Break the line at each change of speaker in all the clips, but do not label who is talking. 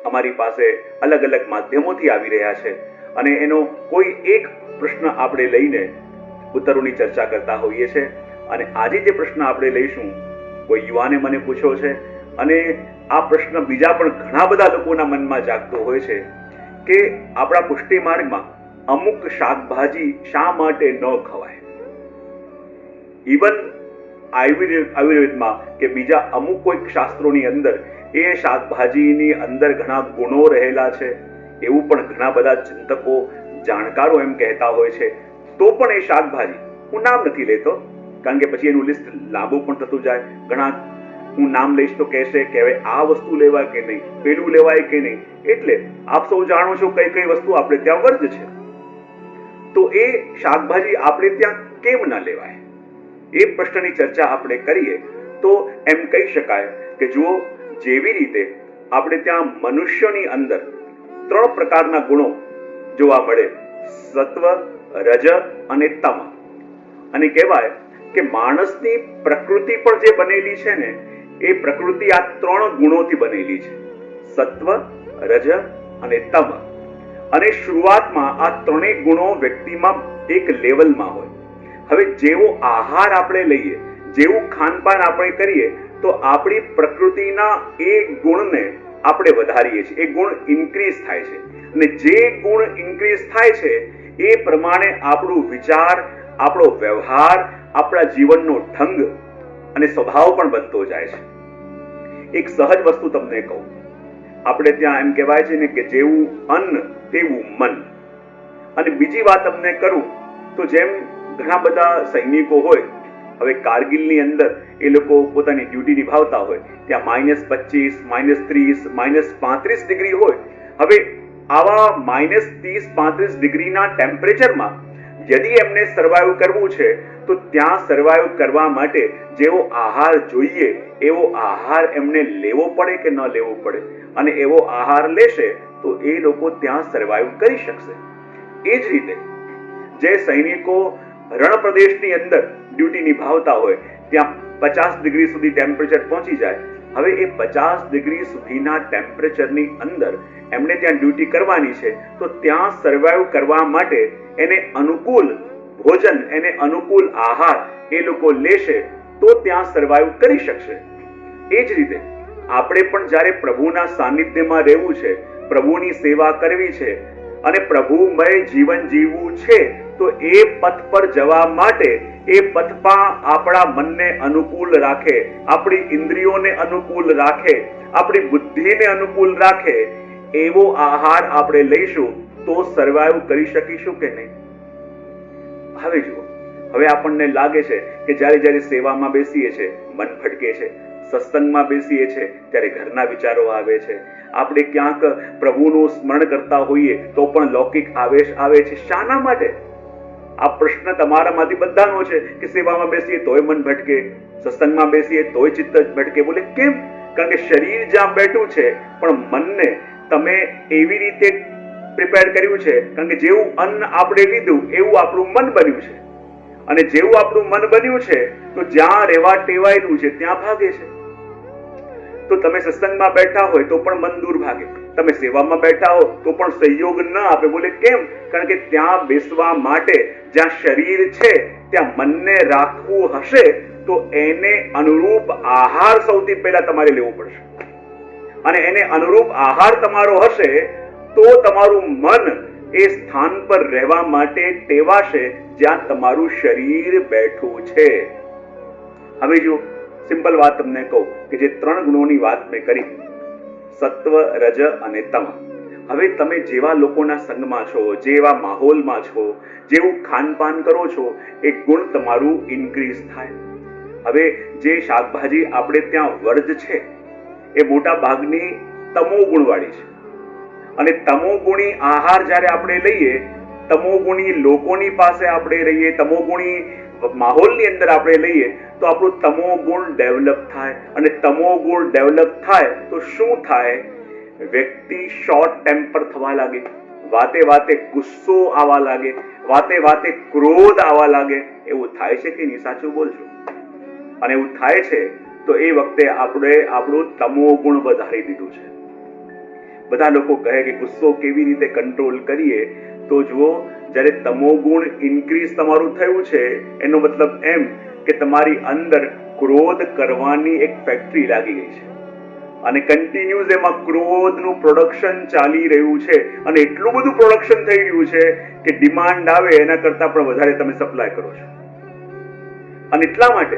અમારી પાસે અલગ અલગ માધ્યમોથી આવી રહ્યા છે અને એનો કોઈ એક પ્રશ્ન આપણે લઈને ઉત્તરોની ચર્ચા કરતા હોઈએ છીએ. અને આજે જે પ્રશ્ન આપણે લઈશું, કોઈ યુવાને મને પૂછ્યો છે અને આ પ્રશ્ન બીજા પણ ઘણા બધા લોકોના મનમાં જાગતો હોય છે કે આપણા પુષ્ટિ માર્ગમાં અમુક શાકભાજી શા માટે ન ખવાય. ઇવન આયુર્વેદમાં કે બીજા અમુક કોઈક શાસ્ત્રોની અંદર એ શાકભાજીની અંદર ઘણા ગુણો રહેલા છે એવું પણ ઘણા બધા ચિંતકો જાણકારો એમ કહેતા હોય છે. તો પણ એ શાકભાજી, હું નામ નથી લેતો કારણ કે પછી એનું લિસ્ટ લાંબુ પણ થતું જાય. ઘણા હું નામ લઈશ તો કહેશે કે હવે આ વસ્તુ લેવાય કે નહીં, પેલું લેવાય કે નહીં. એટલે આપ સૌ જાણો છો કઈ કઈ વસ્તુ આપણે ત્યાં વર્જ છે. તો એ શાકભાજી આપણે ત્યાં કેમ ના લેવાય, એ પ્રશ્નની ચર્ચા આપણે કરીએ તો એમ કહી શકાય કે જુઓ, જેવી રીતે આપણે ત્યાં મનુષ્યની અંદર 3 પ્રકારના ગુણો જોવા મળે, સત્વ, રજ અને તમ. અને કહેવાય કે માણસની પ્રકૃતિ પણ જે બનેલી છે ને, એ પ્રકૃતિ આ 3 ગુણોથી બનેલી છે, સત્વ, રજ અને તમ. અને શરૂઆતમાં આ 3 ગુણો વ્યક્તિમાં એક લેવલમાં હોય. હવે જેવો આહાર આપણે લઈએ, જેવું ખાનપાન આપણે કરીએ તો આપણી પ્રકૃતિના એ ગુણને આપણે વધારીએ છીએ, એ ગુણ ઇન્ક્રીઝ થાય છે. અને જે ગુણ ઇન્ક્રીઝ થાય છે એ પ્રમાણે આપણું વિચાર, આપણો વ્યવહાર, આપણા જીવનનો ઢંગ અને સ્વભાવ પણ બનતો જાય છે. એક સહજ વસ્તુ તમને કહું, આપણે ત્યાં એમ કહેવાય છે ને કે જેવું અન્ન તેવું મન. અને બીજી વાત તમને કરું તો જેમ ઘણા બધા સૈનિકો હોય, હવે કારગિલની અંદર એ લોકો પોતાની ડ્યુટી નિભાવતા હોય, ત્યાં -25, -30, -35 ડિગ્રી હોય. હવે આવા -30-35 ડિગ્રીના ટેમ્પરેચરમાં યદિ એમને સર્વાઈવ કરવું છે તો ત્યાં સર્વાઈવ કરવા માટે જેવો આહાર જોઈએ એવો આહાર એમને લેવો પડે કે ન લેવો પડે. અને એવો આહાર લેશે તો એ લોકો ત્યાં સર્વાઈવ કરી શકશે. એ જ રીતે જે સૈનિકો રણ પ્રદેશની અંદર ડ્યુટી નિભાવતા હોય, ત્યાં 50 ડિગ્રી સુધી ટેમ્પરેચર પહોંચી જાય. હવે એ 50 ડિગ્રી સુધીના ટેમ્પરેચરની અંદર એમને ત્યાં ડ્યુટી કરવાની છે, તો ત્યાં સર્વાઈવ કરવા માટે એને અનુકૂળ ભોજન, એને અનુકૂળ આહાર એ લોકો લેશે તો ત્યાં સર્વાઈવ કરી શકશે. એ જ રીતે આપણે પણ જ્યારે પ્રભુના સાનિધ્યમાં રહેવું છે, પ્રભુની સેવા કરવી છે અને પ્રભુમય જીવન જીવવું છે, તો એ પથ પર જવા માટે એ પથમાં આપણા મનને અનુકૂળ રાખે, આપણી ઇન્દ્રિયોને અનુકૂળ રાખે, આપણી બુદ્ધિને અનુકૂળ રાખે એવો આહાર આપણે લઈશું તો સર્વાઈવ કરી શકીશું કે નહીં. હવે જુઓ, હવે આપણને લાગે છે કે જ્યારે સેવામાં બેસીએ છીએ મન ભટકે છે, સત્સંગમાં બેસીએ છીએ ત્યારે ઘરના વિચારો આવે છે, આપણે ક્યાંક પ્રભુનું સ્મરણ કરતા હોઈએ તો પણ લૌકિક આવેશ આવે છે. શાના માટે? આ પ્રશ્ન તમારામાંથી બધાનો છે કે સેવામાં બેસીએ તોય મન ભટકે, સત્સંગમાં બેસીએ તોય ચિત્ત ભટકે. બોલે કેમ? કારણ કે શરીર જ્યાં બેઠું છે પણ મનને તમે એવી રીતે પ્રિપેર કર્યું છે, કારણ કે જેવું અન્ન આપણે લીધું એવું આપણું મન બન્યું છે. અને જેવું આપણું મન બન્યું છે તો જ્યાં રહેવા ટેવાયેલું છે ત્યાં ભાગે છે. તો તમે સત્સંગમાં બેઠા હોય તો પણ મન દૂર ભાગે, તમે સેવામાં બેઠા હો તો પણ સહયોગ ન આપે. બોલે કેમ? કારણ કે ત્યાં બેસવા માટે જ્યાં શરીર છે ત્યાં મનને રાખવું હશે તો એને અનુરૂપ આહાર સૌથી પહેલા તમારે લેવો પડશે. અને એને અનુરૂપ આહાર તમારો હશે તો તમારું મન એ સ્થાન પર રહેવા માટે ટેવાશે જ્યાં તમારું શરીર બેઠું છે. હવે જો સિમ્પલ વાત તમને કહું કે જે 3 ગુણોની વાત મેં કરી, સત્વ, રજ અને તમ. હવે તમે જેવા લોકોના સંગમાં છો, જેવા માહોલમાં છો, જેવું ખાનપાન કરો છો, એ ગુણ તમારું ઇન્ક્રીઝ થાય. હવે જે શાકભાજી આપણે ત્યાં વર્જ છે એ મોટા ભાગની તમો ગુણવાળી છે. અને તમોગુણી આહાર જ્યારે આપણે લઈએ, તમોગુણી લોકોની પાસે આપણે રહીએ, તમોગુણી માહોલની અંદર આપણે લઈએ તો આપણું તમોગુણ ડેવલપ થાય. અને તમોગુણ ડેવલપ થાય તો શું થાય? વ્યક્તિ શોર્ટ ટેમ્પર થવા લાગે, વાતે વાતે ગુસ્સો આવવા લાગે, વાતે વાતે ક્રોધ આવવા લાગે. એવું થાય છે કે નહીં? સાચું બોલજો. અને એવું થાય છે તો એ વખતે આપણે આપણું તમો ગુણ વધારી દીધું છે. બધા લોકો કહે કે ગુસ્સો કેવી રીતે કંટ્રોલ કરીએ, તો જુઓ, જ્યારે તમો ગુણ ઇન્ક્રીઝ તમારું થયું છે એનો મતલબ એમ કે તમારી અંદર ક્રોધ કરવાની એક ફેક્ટરી લાગી ગઈ છે અને કન્ટિન્યુઅસ એમાં ક્રોધનું પ્રોડક્શન ચાલી રહ્યું છે અને એટલું બધું પ્રોડક્શન થઈ રહ્યું છે કે ડિમાન્ડ આવે એના કરતા પણ વધારે તમે સપ્લાય કરો છો. અને એટલા માટે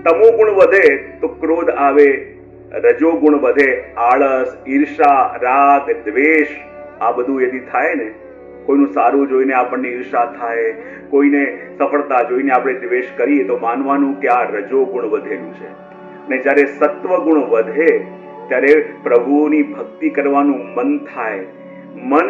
તમો ગુણ વધે તો ક્રોધ આવે, રજો ગુણ વધે, આળસ, ઈર્ષા, રાગ, દ્વેષ, આ બધું યદી થાય ને, કોઈનું સારું જોઈને આપણને ઈર્ષા થાય, કોઈને સફળતા જોઈને આપણે દ્વેષ કરીએ, તો માનવાનું કે આ રજો ગુણ વધેલું છે. ને જ્યારે સત્વ ગુણ વધે ત્યારે પ્રભુની ભક્તિ કરવાનું મન થાય. મન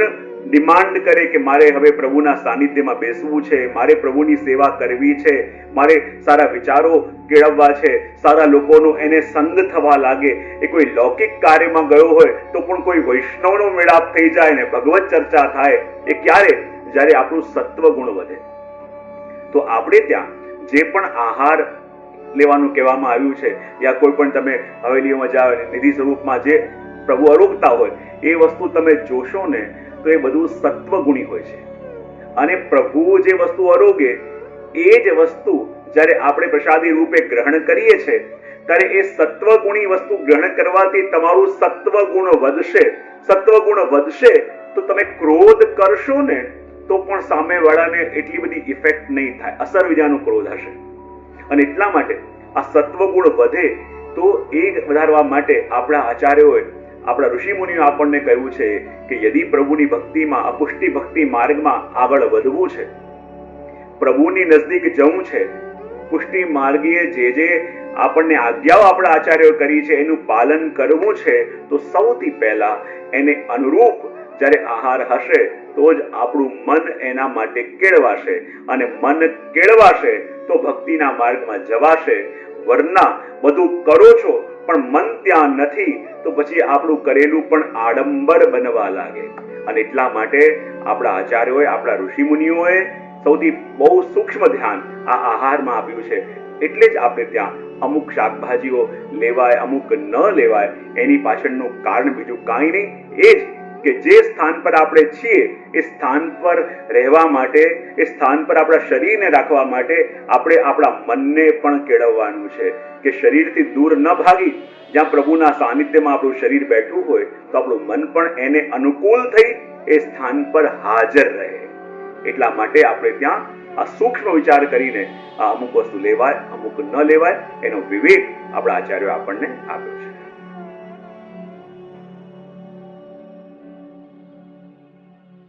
ડિમાન્ડ કરે કે મારે હવે પ્રભુના સાનિધ્યમાં બેસવું છે, મારે પ્રભુની સેવા કરવી છે, મારે સારા વિચારો કેળવવા છે, સારા લોકોનો એને સંગ થવા લાગે. એ કોઈ લૌકિક કાર્યમાં ગયો હોય તો પણ કોઈ વૈષ્ણવનો મેળાપ થઈ જાય ને ભગવત ચર્ચા થાય. એ ક્યારે? જ્યારે આપણું સત્વ ગુણ વધે. તો આપણે ત્યાં જે પણ આહાર લેવાનું કહેવામાં આવ્યું છે, યા કોઈ પણ તમે હવેલીઓમાં જાઓ નિધિ સ્વરૂપમાં જે પ્રભુ અરોગતા હોય એ વસ્તુ તમે જોશો ને તો એ બધું સત્વગુણી હોય છે. અને પ્રભુ જે વસ્તુ અરોગે એ જ વસ્તુ જ્યારે આપણે પ્રસાદી રૂપે ગ્રહણ કરીએ છીએ ત્યારે એ સત્વગુણી વસ્તુ ગ્રહણ કરવાથી તમારું સત્વગુણ વધશે. સત્વગુણ વધશે તો તમે ક્રોધ કરશો ને તો પણ સામેવાળાને એટલી બધી ઇફેક્ટ નહીં થાય, અસર વિનાનો ક્રોધ હશે. અને એટલા માટે આ સત્વગુણ વધે તો એ વધારવા માટે આપણા આચાર્યોએ, આપણા ઋષિમુનિઓ આપણને કહ્યું છે કે યદિ પ્રભુની ભક્તિમાં, અપુષ્ટિ ભક્તિ માર્ગમાં આગળ વધવું છે, પ્રભુની નજદીક જવું છે, પુષ્ટિ માર્ગીય જે આપણને આજ્ઞાઓ આપણા આચાર્યો કરી છે એનું પાલન કરવું છે, તો સૌથી પહેલા એને અનુરૂપ જ્યારે આહાર હશે તો જ આપણું મન એના માટે કેળવાશે. અને મન કેળવાશે તો ભક્તિના માર્ગમાં જવાશે. વરના બધું કરો છો પણ મન ત્યાં નથી તો પછી આપણું કરેલું પણ આડંબર બનવા લાગે. અને એટલા માટે આપણા આચાર્યોએ, આપણા ઋષિમુનિઓએ સૌથી બહુ સૂક્ષ્મ ધ્યાન આ આહારમાં આપ્યું છે. એટલે જ આપણે ત્યાં અમુક શાકભાજીઓ લેવાય, અમુક ન લેવાય, એની પાછળનું કારણ બીજું કાંઈ નહીં, એ જ કે જે સ્થાન પર આપણે છીએ એ સ્થાન પર રહેવા માટે, એ સ્થાન પર આપણા શરીરને રાખવા માટે આપણે આપણા મનને પણ કેળવવાનું છે કે શરીરથી દૂર ન ભાગી, જ્યાં પ્રભુના સાનિધ્યમાં આપણું શરીર બેઠું હોય તો આપણું મન પણ એને અનુકૂળ થઈ એ સ્થાન પર હાજર રહે. એટલા માટે આપણે ત્યાં આ સૂક્ષ્મ વિચાર કરીને આ અમુક વસ્તુ લેવાય, અમુક ન લેવાય, એનો વિવેક આપણા આચાર્યો આપણને આપ્યો છે.